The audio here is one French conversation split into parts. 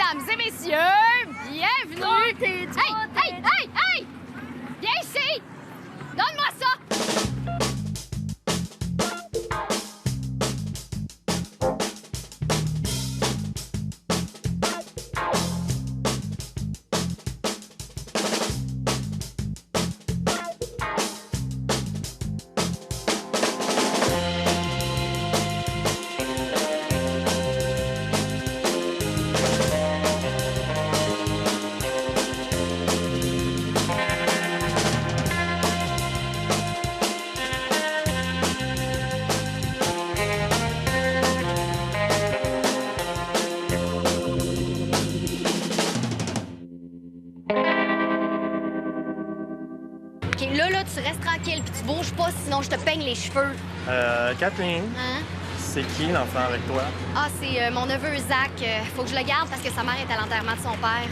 Mesdames et messieurs, bienvenue! Hey! Viens ici! Donne-moi ça! OK, là, tu restes tranquille puis tu bouges pas, sinon je te peigne les cheveux. Kathleen, Hein? c'est qui l'enfant avec toi? Ah, c'est mon neveu Zach. Faut que je le garde parce que sa mère est à l'enterrement de son père.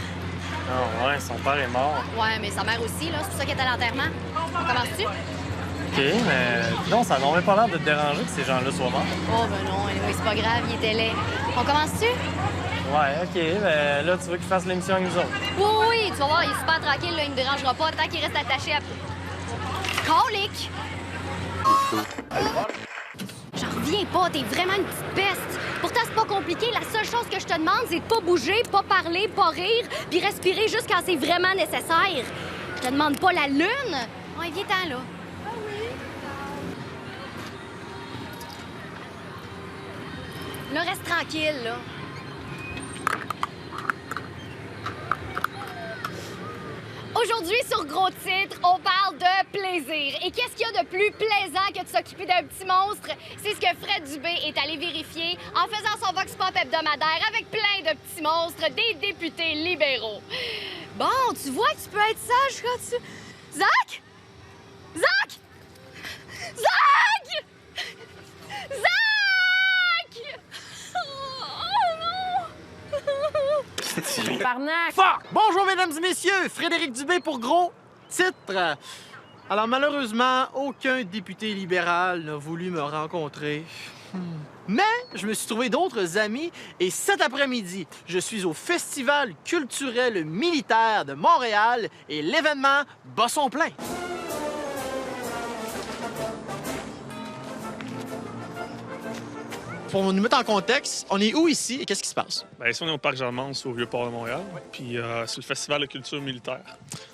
Ah ouais, son père est mort. Ouais, mais sa mère aussi, là. C'est pour ça qu'elle est à l'enterrement. On commence-tu? OK, mais non, ça n'aurait pas l'air de te déranger que ces gens-là soient morts. Oh, ben non, anyway, c'est pas grave, il était laid. On commence-tu? Ouais, OK, ben là, tu veux qu'il fasse l'émission avec nous autres? Oui, tu vas voir, il est super tranquille, là, il me dérangera pas tant qu'il reste attaché à... Colique! J'en reviens pas, t'es vraiment une petite peste. Pourtant, c'est pas compliqué. La seule chose que je te demande, c'est de pas bouger, pas parler, pas rire, puis respirer juste quand c'est vraiment nécessaire. Je te demande pas la lune. Ouais, viens-t'en, là. Là, reste tranquille, là. Aujourd'hui, sur Gros Titre, on parle de plaisir. Et qu'est-ce qu'il y a de plus plaisant que de s'occuper d'un petit monstre? C'est ce que Fred Dubé est allé vérifier en faisant son Vox Pop hebdomadaire avec plein de petits monstres des députés libéraux. Bon, tu vois que tu peux être sage quand tu... Zach? Zach! Zach! Zach! Oh non! Barnac! Fuck! Bonjour, mesdames et messieurs! Frédéric Dubé pour Gros Titre. Alors, malheureusement, aucun député libéral n'a voulu me rencontrer. Mais je me suis trouvé d'autres amis et cet après-midi, je suis au Festival culturel militaire de Montréal et l'événement bat son plein. Pour nous mettre en contexte, on est où ici et qu'est-ce qui se passe? Bien, ici, on est au Parc Germance, au Vieux-Port de Montréal. Puis c'est le Festival de culture militaire.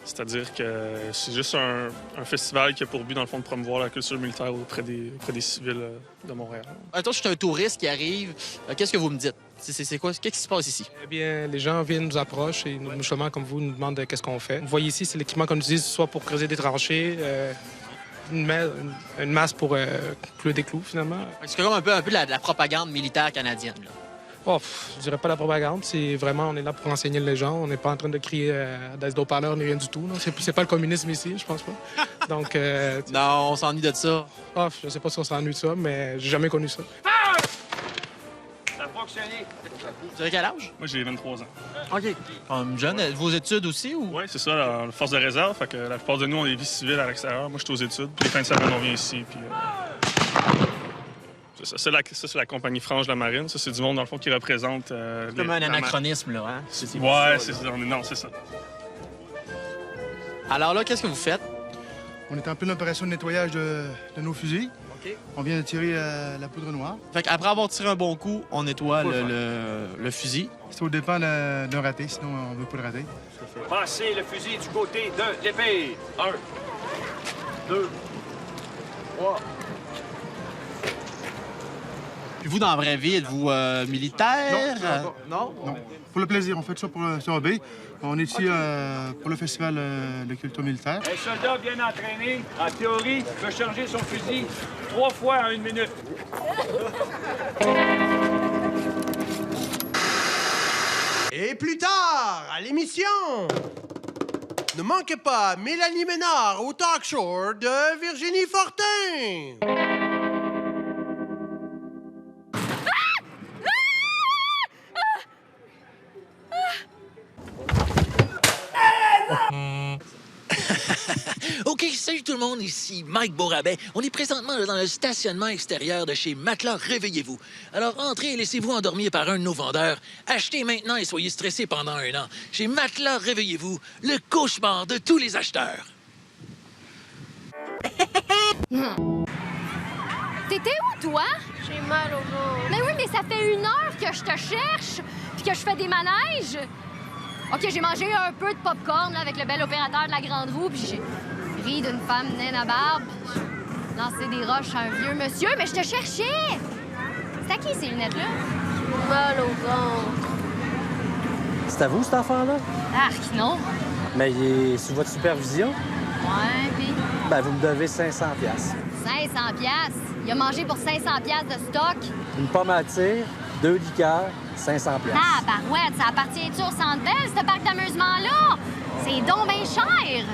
C'est-à-dire que c'est juste un festival qui a pour but, dans le fond, de promouvoir la culture militaire auprès des civils de Montréal. Toi, je suis un touriste qui arrive. Qu'est-ce que vous me dites? C'est quoi? Qu'est-ce qui se passe ici? Eh bien, les gens viennent, nous approchent et nous, justement, comme vous, nous demandent qu'est-ce qu'on fait. Vous voyez ici, c'est l'équipement qu'on utilise soit pour creuser des tranchées, une masse pour clouer des clous, finalement. C'est comme un peu de la propagande militaire canadienne. Là. Oh, je dirais pas la propagande, c'est vraiment, on est là pour enseigner les gens. On n'est pas en train de crier dans des haut-parleurs ni rien du tout. C'est pas le communisme ici, je pense pas. Donc... Non, on s'ennuie de ça. Oh, je sais pas si on s'ennuie de ça, mais j'ai jamais connu ça. Ça a fonctionné. Vous avez quel âge? Moi, j'ai 23 ans. OK. Comme jeune, vos études aussi ou? Oui, c'est ça, la force de réserve. Fait que la plupart de nous, on est vie civile à l'extérieur. Moi, je suis aux études. Puis les fins de semaine, on vient ici. Puis, c'est la compagnie franche de la marine. Ça, c'est du monde, dans le fond, qui représente... Comme un anachronisme, là, hein? Ouais, c'est ça. Non, c'est ça. Alors là, qu'est-ce que vous faites? On est en pleine opération de nettoyage de nos fusils. OK. On vient de tirer la poudre noire. Fait qu'après avoir tiré un bon coup, on nettoie le fusil. C'est au dépend d'un raté, sinon on ne veut pas le rater. Passez le fusil du côté de l'épée. 1, 2, 3. Puis vous, dans la vraie vie, êtes-vous militaire? Non? Non. Pour le plaisir, on fait ça pour le hobby. On est ici pour le festival de culture militaire. Un soldat bien entraîné, en théorie, peut charger son fusil 3 fois en 1 minute. Et plus tard, à l'émission, ne manquez pas Mélanie Ménard au talk show de Virginie Fortin. OK, salut tout le monde, ici Mike Beaurabet. On est présentement dans le stationnement extérieur de chez Matelas Réveillez-vous. Alors entrez et laissez-vous endormir par un de nos vendeurs. Achetez maintenant et soyez stressés pendant 1 an. Chez Matelas Réveillez-vous, le cauchemar de tous les acheteurs. T'étais où, toi? J'ai mal au ventre. Mais oui, mais ça fait 1 heure que je te cherche, puis que je fais des manèges. OK, j'ai mangé un peu de popcorn là, avec le bel opérateur de la Grande Roue, puis j'ai ri d'une femme naine à barbe, puis j'ai lancé des roches à un vieux monsieur, mais je te cherchais! C'est à qui, ces lunettes-là? J'ai mal au ventre. C'est à vous, cet enfant-là? Arc, non? Mais il est sous votre supervision? Ouais, puis Ben, vous me devez 500$. 500 piastres. Il a mangé pour 500 piastres de stock. Une pomme à tir, 2 liqueurs, 500$. Ah, barouette, ça appartient-tu au Centre Bell, ce parc d'amusement-là? C'est donc bien cher!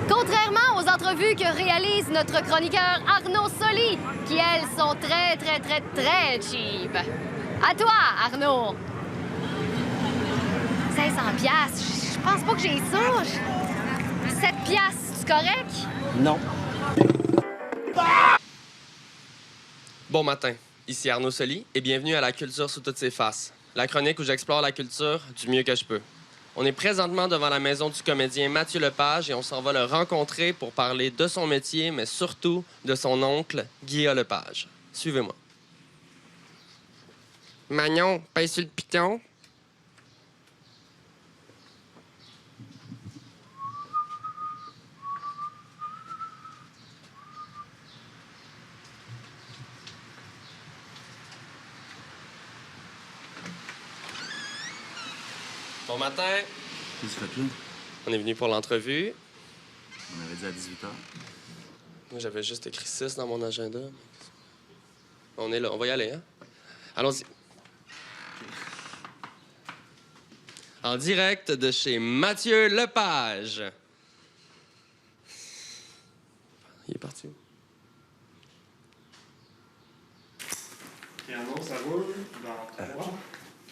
Contrairement aux entrevues que réalise notre chroniqueur Arnaud Soli, qui, elles, sont très, très, très, très cheap. À toi, Arnaud! 500 piastres, je pense pas que j'ai ça. 7 piastres, c'est correct? Non. Bon matin, ici Arnaud Soli et bienvenue à La Culture sous toutes ses faces, la chronique où j'explore la culture du mieux que je peux. On est présentement devant la maison du comédien Mathieu Lepage et on s'en va le rencontrer pour parler de son métier, mais surtout de son oncle, Guillaume Lepage. Suivez-moi. Magnon, pèse sur le piton. Bon matin. Qu'est-ce que tu fais là? On est venu pour l'entrevue. On avait dit à 18h. Moi, j'avais juste écrit 6 dans mon agenda. On est là, on va y aller, hein? Allons-y. En direct de chez Mathieu Lepage. Il est parti où? Piano, ça roule dans 3,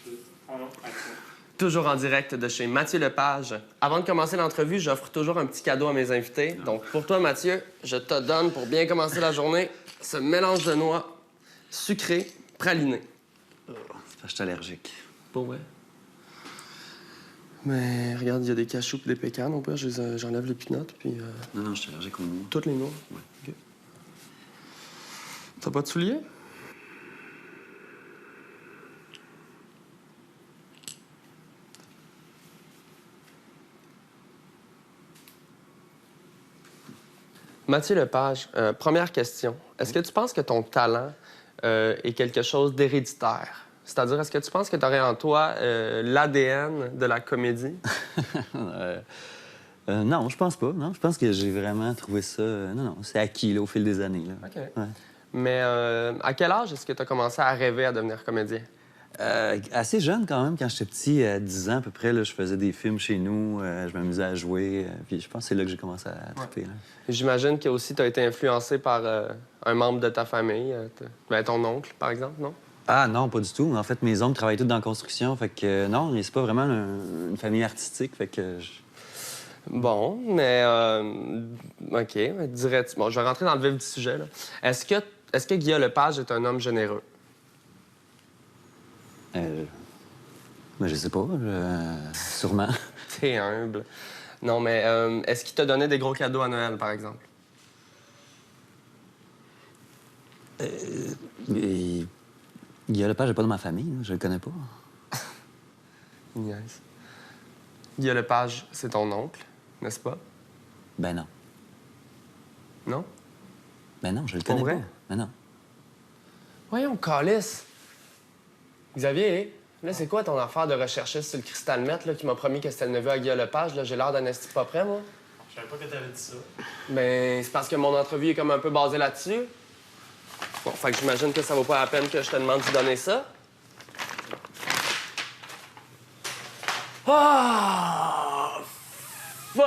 2, 1, action. Toujours en direct de chez Mathieu Lepage. Avant de commencer l'entrevue, j'offre toujours un petit cadeau à mes invités. Donc, pour toi, Mathieu, je te donne, pour bien commencer la journée, ce mélange de noix sucré, praliné. Oh, c'est parce que je suis allergique. Pour vrai? Mais regarde, il y a des cachous et des pécanes. Au pire, j'enlève les pinottes, puis... Non, je suis allergique aux noix. Toutes les noix? Ouais. OK. T'as pas de souliers? Mathieu Lepage, première question. Est-ce que tu penses que ton talent est quelque chose d'héréditaire? C'est-à-dire, est-ce que tu penses que tu aurais en toi l'ADN de la comédie? Non, je pense pas. Non, je pense que j'ai vraiment trouvé ça... non, c'est acquis là, au fil des années. Là. OK. Ouais. Mais à quel âge est-ce que tu as commencé à rêver à devenir comédien? Assez jeune quand même. Quand j'étais petit, à 10 ans à peu près, là, je faisais des films chez nous, je m'amusais à jouer. Puis je pense que c'est là que j'ai commencé à triper. Là. J'imagine que aussi tu as été influencé par un membre de ta famille, ton oncle, par exemple, non? Ah non, pas du tout. En fait, mes oncles travaillent tous dans la construction. Fait que non, c'est pas vraiment une famille artistique. Fait que... Bon, mais... OK, dirais-tu... Bon, je vais rentrer dans le vif du sujet, là. Est-ce que Guillaume Lepage est un homme généreux? Mais je sais pas. Sûrement. T'es humble. Non, mais est-ce qu'il t'a donné des gros cadeaux à Noël, par exemple? Guillaume Lepage n'est pas dans ma famille. Là. Je le connais pas. Nice. Guillaume Lepage, c'est ton oncle, n'est-ce pas? Ben non. Non? Ben non, je le connais vrai? pas. Ben non. Voyons, calice. Xavier, là, c'est quoi ton affaire de recherchiste sur le cristal mètre, là, qui m'a promis que c'était le neveu à Guillaume Lepage? Là, j'ai l'air d'un esti pas prêt, moi. Je savais pas que t'avais dit ça. Ben, c'est parce que mon entrevue est comme un peu basée là-dessus. Bon, fait que j'imagine que ça vaut pas la peine que je te demande de donner ça. Ah! Fuck!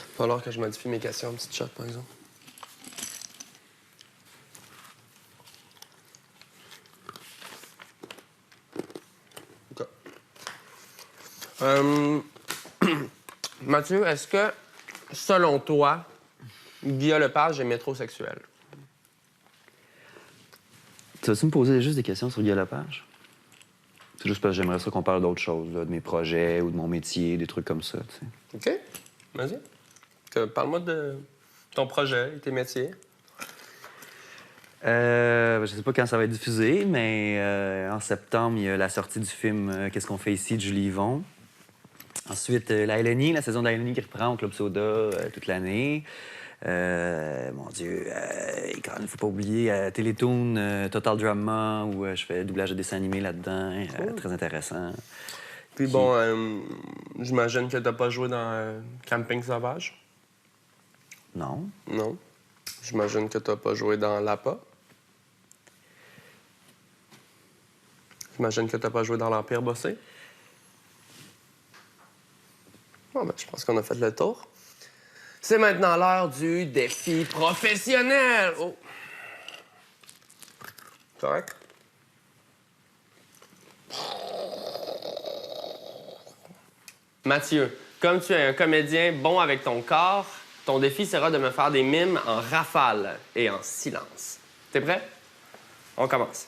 Il va falloir que je modifie mes questions, une petite shot, par exemple. Mathieu, est-ce que, selon toi, Guillaume Lepage est métrosexuel? Tu vas-tu me poser juste des questions sur Guillaume Lepage? C'est juste parce que j'aimerais ça qu'on parle d'autres choses, là, de mes projets ou de mon métier, des trucs comme ça, tu sais. OK. Vas-y. Parle-moi de ton projet et tes métiers. Je sais pas quand ça va être diffusé, mais en septembre, il y a la sortie du film Qu'est-ce qu'on fait ici de Julie Yvon. Ensuite, la LNI, la saison de la LNI qui reprend au Club Soda toute l'année. Mon Dieu, il ne faut pas oublier Télétoon, Total Drama, où je fais doublage de dessin animé là-dedans. Très intéressant. Puis bon, j'imagine que t'as pas joué dans Camping Sauvage? Non. Non. J'imagine que t'as pas joué dans Lapa? J'imagine que t'as pas joué dans l'Empire Bossé? Bon, ben, je pense qu'on a fait le tour. C'est maintenant l'heure du défi professionnel. Oh. Correct? Mathieu, comme tu es un comédien bon avec ton corps, ton défi sera de me faire des mimes en rafale et en silence. T'es prêt? On commence.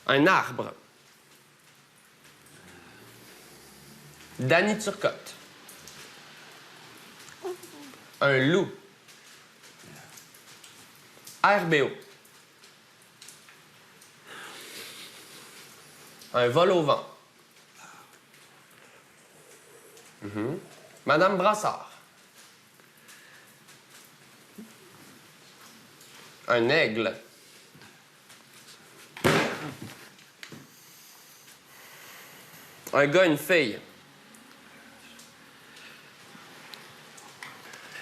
Un arbre. Danny Turcotte. Un loup. RBO. Un vol au vent. Madame Brassard. Un aigle. Un gars, une fille.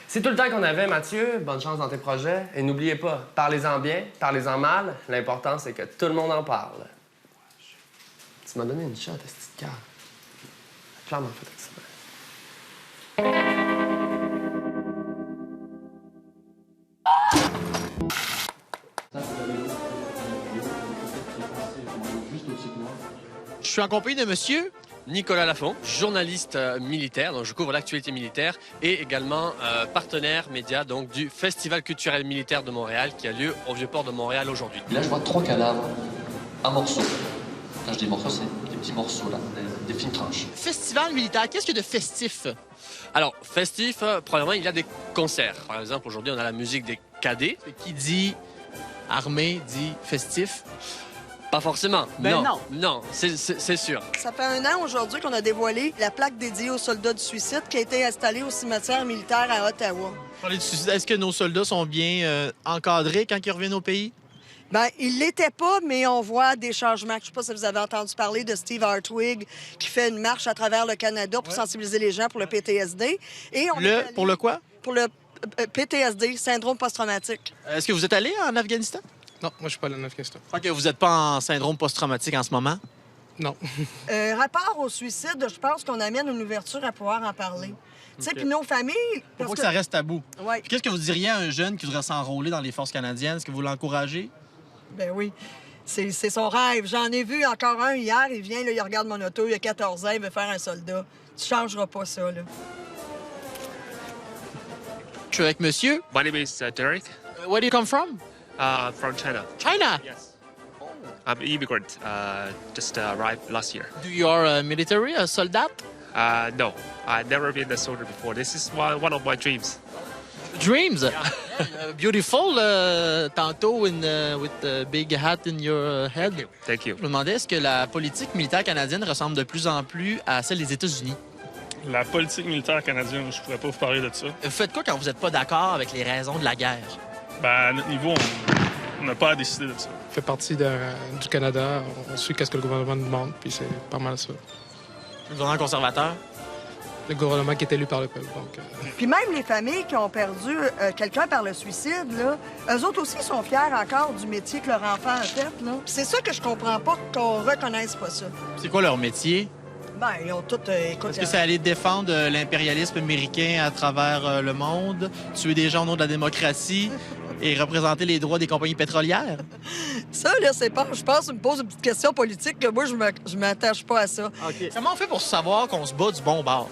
C'est tout le temps qu'on avait, Mathieu. Bonne chance dans tes projets. Et n'oubliez pas, parlez-en bien, parlez-en mal. L'important, c'est que tout le monde en parle. Tu m'as donné une shot, cette petite carte. Clairement fait exprès. Je suis en compagnie de monsieur Nicolas Lafont, journaliste militaire, donc je couvre l'actualité militaire et également partenaire média donc, du Festival culturel militaire de Montréal qui a lieu au Vieux-Port de Montréal aujourd'hui. Là, je vois 3 cadavres en morceaux. Quand je dis morceaux, c'est des petits morceaux, là, des fines tranches. Festival militaire, qu'est-ce qu'il y a de festif? Alors, festif, premièrement, il y a des concerts. Par exemple, aujourd'hui, on a la musique des cadets. Qui dit armée, dit festif? Pas forcément. Ben Non, c'est sûr. Ça fait 1 an aujourd'hui qu'on a dévoilé la plaque dédiée aux soldats du suicide qui a été installée au cimetière militaire à Ottawa. Parler du suicide, est-ce que nos soldats sont bien encadrés quand ils reviennent au pays? Bien, ils l'étaient pas, mais on voit des changements. Je ne sais pas si vous avez entendu parler de Steve Hartwig qui fait une marche à travers le Canada pour sensibiliser les gens pour le PTSD. Et Pour le quoi? Pour le PTSD, syndrome post-traumatique. Est-ce que vous êtes allé en Afghanistan? Non, moi, je suis pas allé en Afghanistan. OK, vous n'êtes pas en syndrome post-traumatique en ce moment? Non. Rapport au suicide, je pense qu'on amène une ouverture à pouvoir en parler. Tu sais, puis nos familles... Faut pas que ça reste tabou. Ouais. Qu'est-ce que vous diriez à un jeune qui voudrait s'enrôler dans les forces canadiennes? Est-ce que vous l'encouragez? Ben oui. C'est son rêve. J'en ai vu encore un hier. Il vient, là, il regarde mon auto, il a 14 ans, il veut faire un soldat. Tu changeras pas ça, là. Je suis avec monsieur. My name is Derek. Where do you come from? From China. China? Yes. I'm an immigrant. Just arrived last year. Do you are military, a soldat? No, I've never been a soldier before. This is one of my dreams. Dreams? Yeah. Beautiful, tantôt with the big hat in your head. Thank you. Je me demandais, est-ce que la politique militaire canadienne ressemble de plus en plus à celle des États-Unis? La politique militaire canadienne, je pourrais pas vous parler de ça. Vous faites quoi quand vous n'êtes pas d'accord avec les raisons de la guerre? Ben, à notre niveau, on n'a pas à décider de ça. Je fais partie du Canada. On suit ce que le gouvernement nous demande, puis c'est pas mal ça. Le gouvernement conservateur? Le gouvernement qui est élu par le peuple, donc... Puis même les familles qui ont perdu quelqu'un par le suicide, là, eux autres aussi sont fiers encore du métier que leur enfant a fait, là. Puis c'est ça que je comprends pas, qu'on reconnaisse pas ça. C'est quoi leur métier? Ben, ils ont tout... Est-ce que c'est aller défendre l'impérialisme américain à travers le monde, tuer des gens au nom de la démocratie? Et représenter les droits des compagnies pétrolières? Ça, là, c'est pas... Je pense que tu me poses une petite question politique que moi, je m'attache pas à ça. OK. Comment on fait pour savoir qu'on se bat du bon bord?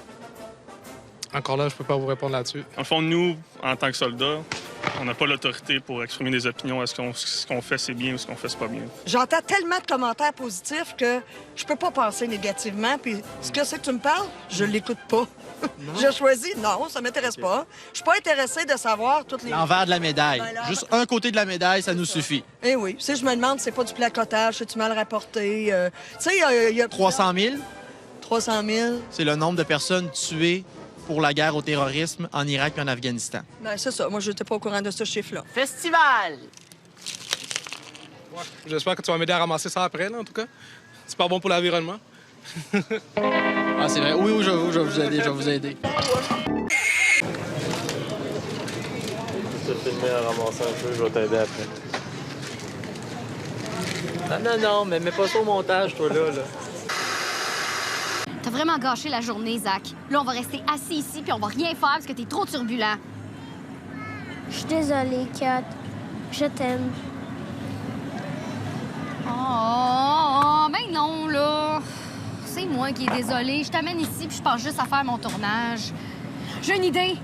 Encore là, je peux pas vous répondre là-dessus. Dans le fond, nous, en tant que soldats, on n'a pas l'autorité pour exprimer des opinions. Est-ce qu'on fait, c'est bien ou ce qu'on fait, c'est pas bien? J'entends tellement de commentaires positifs que je peux pas penser négativement. Puis ce que c'est que tu me parles, je l'écoute pas. J'ai choisi, non, ça m'intéresse pas. Je suis pas intéressée de savoir toutes les... L'envers de la médaille. Ben, Juste un côté de la médaille, ça nous suffit. Eh oui. Si je me demande, c'est pas du placotage, c'est-tu mal rapporté? Tu sais, il y a... 300 000? 300 000. C'est le nombre de personnes tuées pour la guerre au terrorisme en Irak et en Afghanistan. Ben, c'est ça. Moi, je n'étais pas au courant de ce chiffre-là. Festival! Ouais, j'espère que tu vas m'aider à ramasser ça après, là, en tout cas. C'est pas bon pour l'environnement. Ah, c'est vrai. Oui, je vais vous aider, je vais vous aider. Je vais te filmer à ramasser un peu, je vais t'aider après. Non, mais mets pas ça au montage, toi, là. T'as vraiment gâché la journée, Zach. Là, on va rester assis ici puis on va rien faire parce que t'es trop turbulent. Je suis désolée, Kat. Je t'aime. Oh, ben non, là. C'est moi qui est désolée. Je t'amène ici puis je pense juste à faire mon tournage. J'ai une idée.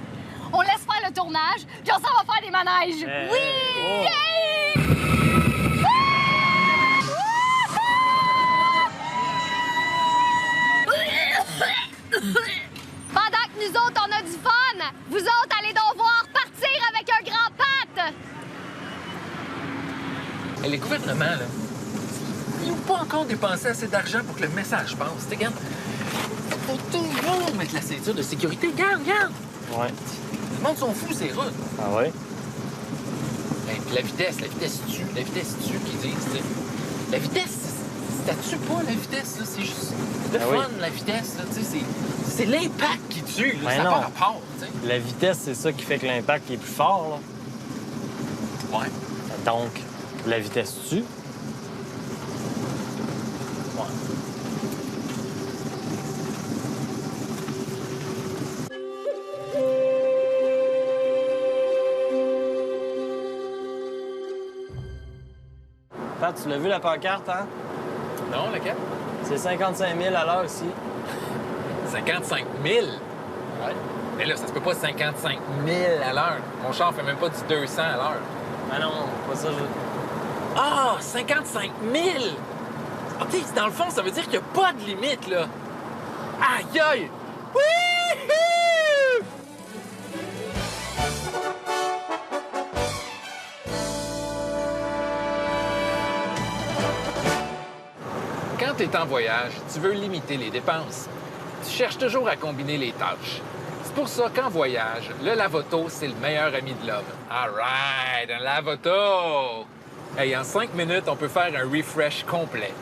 On laisse faire le tournage puis on s'en va faire des manèges. Oui! Oh. Yay! Pendant que nous autres, on a du fun, vous autres, allez donc voir partir avec un grand patte! Et les gouvernements, là, ils n'ont pas encore dépensé assez d'argent pour que le message passe. Tu regarde, faut toujours mettre la ceinture de sécurité. Regarde. Ouais. Le monde sont fous, ces routes. Ah ouais? Et puis la vitesse tue qu'ils disent, tu sais. La vitesse, ça tue pas, la vitesse, là. C'est juste le Ah fun, oui. la vitesse, là, tu sais. C'est l'impact qui tue, là. Ben Ça non. n'a pas rapport, tu sais. La vitesse, c'est ça qui fait que l'impact est plus fort, là. Ouais. Donc, la vitesse tue. Ouais. Pat, tu l'as vu la pancarte, hein? Non, laquelle? C'est 55 000 à l'heure ici. 55 000? Ouais. Mais là, ça se peut pas 55 000 à l'heure. Mon char fait même pas du 200 à l'heure. Ah non, pas ça, Ah, 55 000! OK, dans le fond, ça veut dire qu'il n'y a pas de limite, là. Aïe, aïe! Wouhou! Quand tu es en voyage, tu veux limiter les dépenses. Tu cherches toujours à combiner les tâches. C'est pour ça qu'en voyage, le lave-auto, c'est le meilleur ami de l'homme. All right, un lave-auto! Hey, en 5 minutes, on peut faire un refresh complet.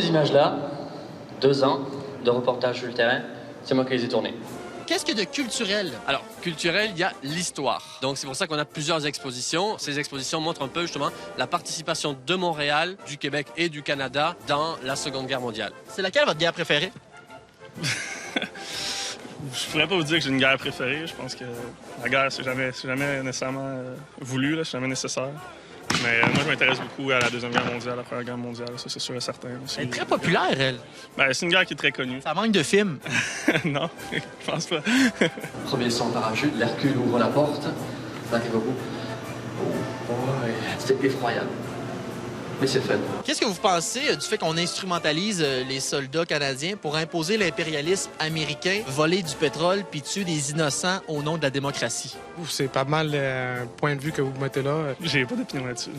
ces images-là, 2 ans de reportage sur le terrain, c'est moi qui les ai tournées. Qu'est-ce qu'il y a de culturel? Alors, culturel, il y a l'histoire. Donc, c'est pour ça qu'on a plusieurs expositions. Ces expositions montrent un peu, justement, la participation de Montréal, du Québec et du Canada dans la Seconde Guerre mondiale. C'est laquelle votre guerre préférée? Je pourrais pas vous dire que j'ai une guerre préférée. Je pense que la guerre, c'est jamais nécessairement voulu, c'est jamais nécessaire. Mais moi, je m'intéresse beaucoup à la Deuxième Guerre mondiale, à la Première Guerre mondiale, ça, c'est sûr et certain. Elle est très populaire, elle. Ben, c'est une guerre qui est très connue. Ça manque de films. Non, je pense pas. Premier son parachute, l'Hercule ouvre la porte, l'arrive au bout. Ouais, c'était effroyable. Mais c'est fait. Qu'est-ce que vous pensez du fait qu'on instrumentalise les soldats canadiens pour imposer l'impérialisme américain, voler du pétrole puis tuer des innocents au nom de la démocratie? C'est pas mal un point de vue que vous mettez là. J'ai pas d'opinion là-dessus.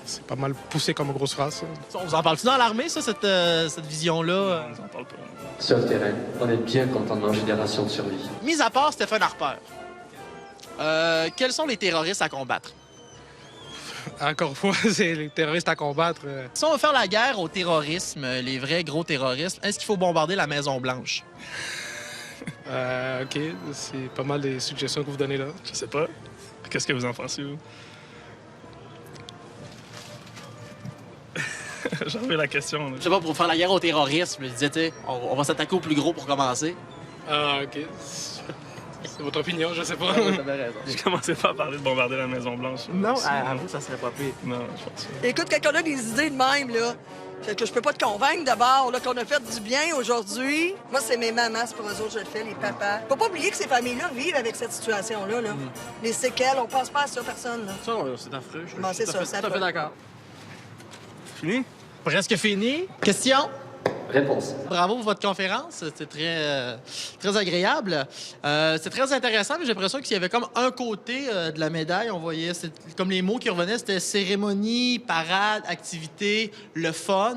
C'est pas mal poussé comme grosse phrase. On vous en parle-tu dans l'armée, ça, cette vision-là? On n'en parle pas. Sur le terrain, on est bien content de manger des rations de survie. Mis à part Stephen Harper, quels sont les terroristes à combattre? Encore une fois, c'est les terroristes à combattre. Si on veut faire la guerre au terrorisme, les vrais gros terroristes, est-ce qu'il faut bombarder la Maison-Blanche? OK, c'est pas mal des suggestions que vous donnez là. Je sais pas. Qu'est-ce que vous en pensez, vous? J'ai enlevé la question. Là. Je sais pas, pour faire la guerre au terrorisme, je disais, tu sais, on va s'attaquer au plus gros pour commencer. Ah, OK. C'est votre opinion, je sais pas. T'avais raison. J'ai commencé pas à parler de bombarder la Maison-Blanche. Non, à vous, ça serait pas pire. Non, je pense pas. Écoute, quand on a des idées de même, là, fait que je peux pas te convaincre d'abord là, qu'on a fait du bien aujourd'hui. Moi, c'est mes mamans, c'est pour eux autres, je le fais, les papas. Faut pas oublier que ces familles-là vivent avec cette situation-là. Là. Les séquelles, on pense pas à ça, personne. Là. Ça, c'est affreux. Bon, c'est ça, Tout à fait d'accord. Fini? Presque fini. Question? Réponse. Bravo pour votre conférence. C'était très agréable. C'est très intéressant, mais j'ai l'impression qu'il y avait comme un côté de la médaille. On voyait, comme les mots qui revenaient, c'était cérémonie, parade, activité, le fun.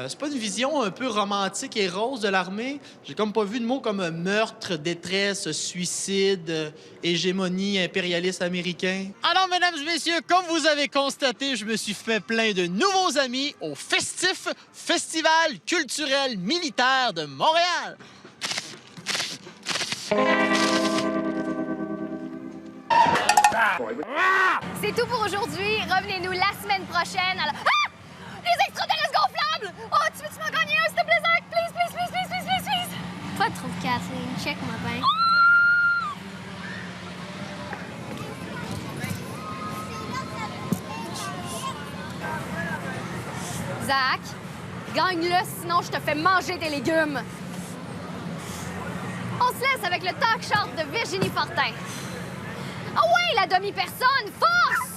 C'est pas une vision un peu romantique et rose de l'armée. J'ai comme pas vu de mots comme meurtre, détresse, suicide, hégémonie, impérialiste américain. Alors, mesdames et messieurs, comme vous avez constaté, je me suis fait plein de nouveaux amis au festif Festival culturel militaire de Montréal. C'est tout pour aujourd'hui. Revenez-nous la semaine prochaine. Alors... Ah! Les extraterrestres gonflables! Oh, tu veux-tu m'en gagner un, s'il te plaît, Zach? Please, please, please, please, please, please, please! Pas trop de café. Check-moi bien. Zach, gagne-le, sinon je te fais manger tes légumes. On se laisse avec le talk show de Virginie Fortin. Ah ouais, la demi-personne, force!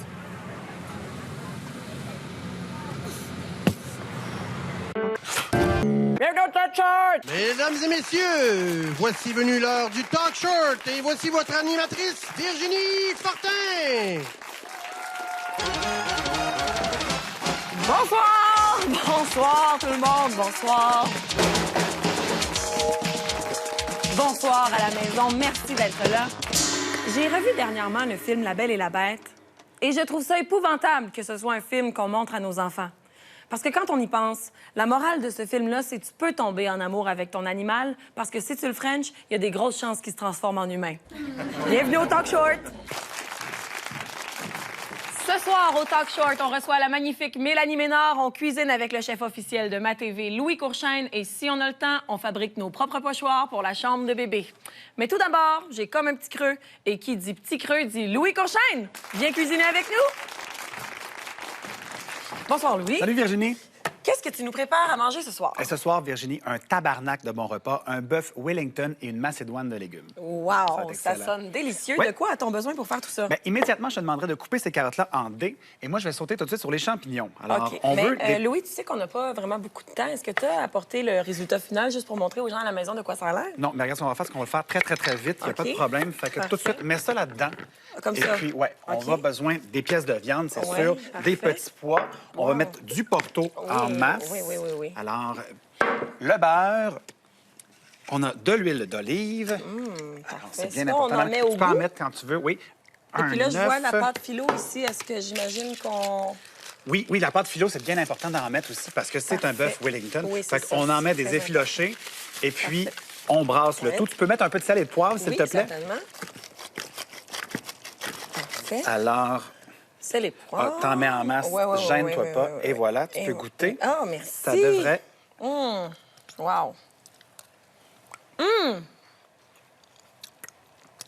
Mesdames et messieurs, voici venue l'heure du talk short et voici votre animatrice, Virginie Fortin. Bonsoir! Bonsoir tout le monde, bonsoir! Bonsoir à la maison, merci d'être là. J'ai revu dernièrement le film La Belle et la Bête et je trouve ça épouvantable que ce soit un film qu'on montre à nos enfants. Parce que quand on y pense, la morale de ce film-là, c'est que tu peux tomber en amour avec ton animal parce que si tu le French, il y a des grosses chances qu'il se transforme en humain. Bienvenue au Talk Short! Ce soir, au Talk Short, on reçoit la magnifique Mélanie Ménard. On cuisine avec le chef officiel de MaTV, Louis Courchaine. Et si on a le temps, on fabrique nos propres pochoirs pour la chambre de bébé. Mais tout d'abord, j'ai comme un petit creux. Et qui dit petit creux dit Louis Courchaine. Viens cuisiner avec nous. Bonsoir, Louis. Salut, Virginie. Qu'est-ce que tu nous prépares à manger ce soir? Et ce soir, Virginie, un tabarnak de bon repas, un bœuf Wellington et une macédoine de légumes. Wow, ça sonne délicieux. Oui. De quoi a-t-on besoin pour faire tout ça? Bien, immédiatement, je te demanderai de couper ces carottes-là en dés et moi, je vais sauter tout de suite sur les champignons. Alors, OK. on Mais, veut... des- Louis, tu sais qu'on n'a pas vraiment beaucoup de temps. Est-ce que tu as apporté le résultat final juste pour montrer aux gens à la maison de quoi ça a l'air? Non, mais regarde ce qu'on va faire, c'est qu'on va le faire très, très, très vite. Il n'y a OK. pas de problème. Fait que tout de suite, mets ça là-dedans. Comme et ça. puis, ouais, on OK. va besoin des pièces de viande, c'est Ouais, sûr, parfait. des petits pois. On va mettre du porto en masse. Oui. Alors, le beurre. On a de l'huile d'olive. Alors, c'est bien Ça, important. on en met au tu peux en goût. mettre quand tu veux, oui. Et puis là, je vois la œuf. pâte philo ici. Est-ce que j'imagine qu'on Oui, la pâte philo, c'est bien important d'en mettre aussi parce que c'est un bœuf Wellington. Oui, c'est ça. On en met des effilochés et puis on brasse le tout. Tu peux mettre un peu de sel et de poivre, s'il te plaît? Certainement. Parfait. Alors, Sel et poivre. t'en mets en masse, gêne-toi pas. Et voilà, tu peux goûter. Ah, merci. Ça devrait... Wow.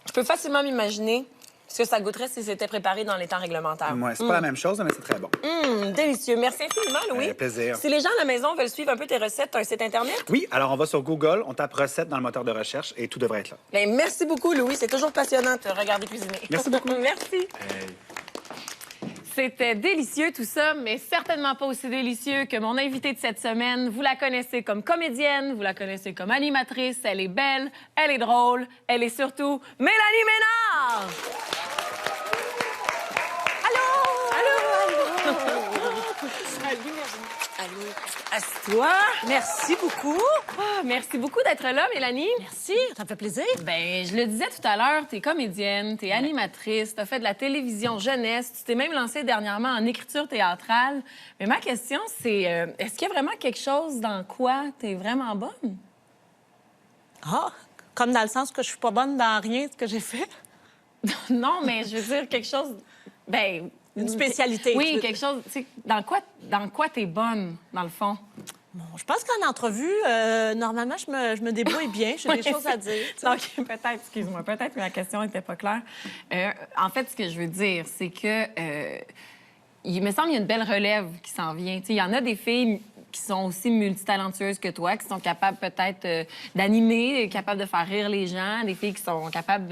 Je peux facilement m'imaginer ce que ça goûterait si c'était préparé dans les temps réglementaires. Ouais, c'est pas la même chose, mais c'est très bon. Délicieux. Merci infiniment, Louis. Avec plaisir. Si les gens à la maison veulent suivre un peu tes recettes, tu as un site Internet? Oui, alors on va sur Google, on tape recettes dans le moteur de recherche et tout devrait être là. Bien, merci beaucoup, Louis. C'est toujours passionnant de te regarder cuisiner. Merci beaucoup. Merci. C'était délicieux tout ça, mais certainement pas aussi délicieux que mon invitée de cette semaine. Vous la connaissez comme comédienne, vous la connaissez comme animatrice. Elle est belle, elle est drôle, elle est surtout Mélanie Ménard! Allô? Salut, Allô. Assieds-toi. Merci beaucoup. Merci beaucoup d'être là, Mélanie. Merci, ça me fait plaisir. Ben, je le disais tout à l'heure, t'es comédienne, t'es animatrice, t'as fait de la télévision jeunesse, tu t'es même lancée dernièrement en écriture théâtrale. Mais ma question, c'est, est-ce qu'il y a vraiment quelque chose dans quoi t'es vraiment bonne? Ah, comme dans le sens que je suis pas bonne dans rien de ce que j'ai fait? Non, mais je veux dire quelque chose... Ben, une spécialité. Oui, quelque chose... Tu sais, dans quoi t'es bonne, dans le fond? Bon, je pense qu'en entrevue, normalement, je me débrouille bien. J'ai des choses à dire. Donc, peut-être, excuse-moi, peut-être que ma question n'était pas claire. En fait, ce que je veux dire, c'est que... il me semble qu'il y a une belle relève qui s'en vient. Il y en a des filles qui sont aussi multitalentueuses que toi, qui sont capables peut-être d'animer, capables de faire rire les gens, des filles qui sont capables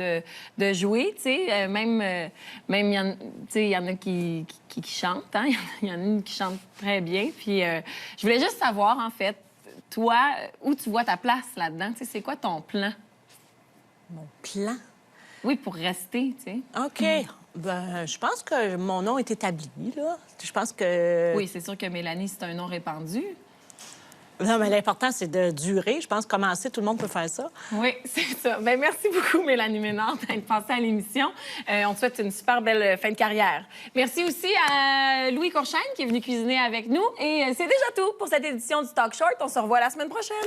de jouer, tu sais. Même il y en a qui chantent, hein? Il y en a une qui chante très bien. Puis je voulais juste savoir, en fait, toi, où tu vois ta place là-dedans? Tu sais, c'est quoi ton plan? Mon plan? Oui, pour rester, tu sais. OK. Ben, je pense que mon nom est établi, là. Je pense que... Oui, c'est sûr que Mélanie, c'est un nom répandu. Non, mais l'important, c'est de durer. Je pense que commencer, tout le monde peut faire ça. Oui, c'est ça. Bien, merci beaucoup, Mélanie Ménard, d'être passée à l'émission. On te souhaite une super belle fin de carrière. Merci aussi à Louis Courchaine, qui est venu cuisiner avec nous. Et c'est déjà tout pour cette édition du Talk Short. On se revoit la semaine prochaine.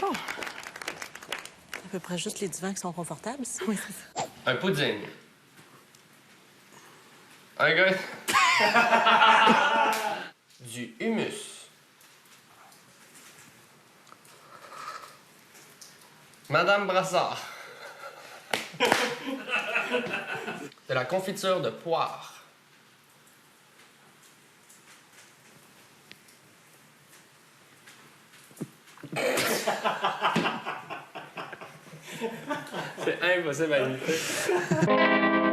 Oh. À peu près juste les divans qui sont confortables ici. Oui, c'est ça. Un pudding. Un gars. Du hummus. Madame Brassard. De la confiture de poire. C'est impossible à imiter.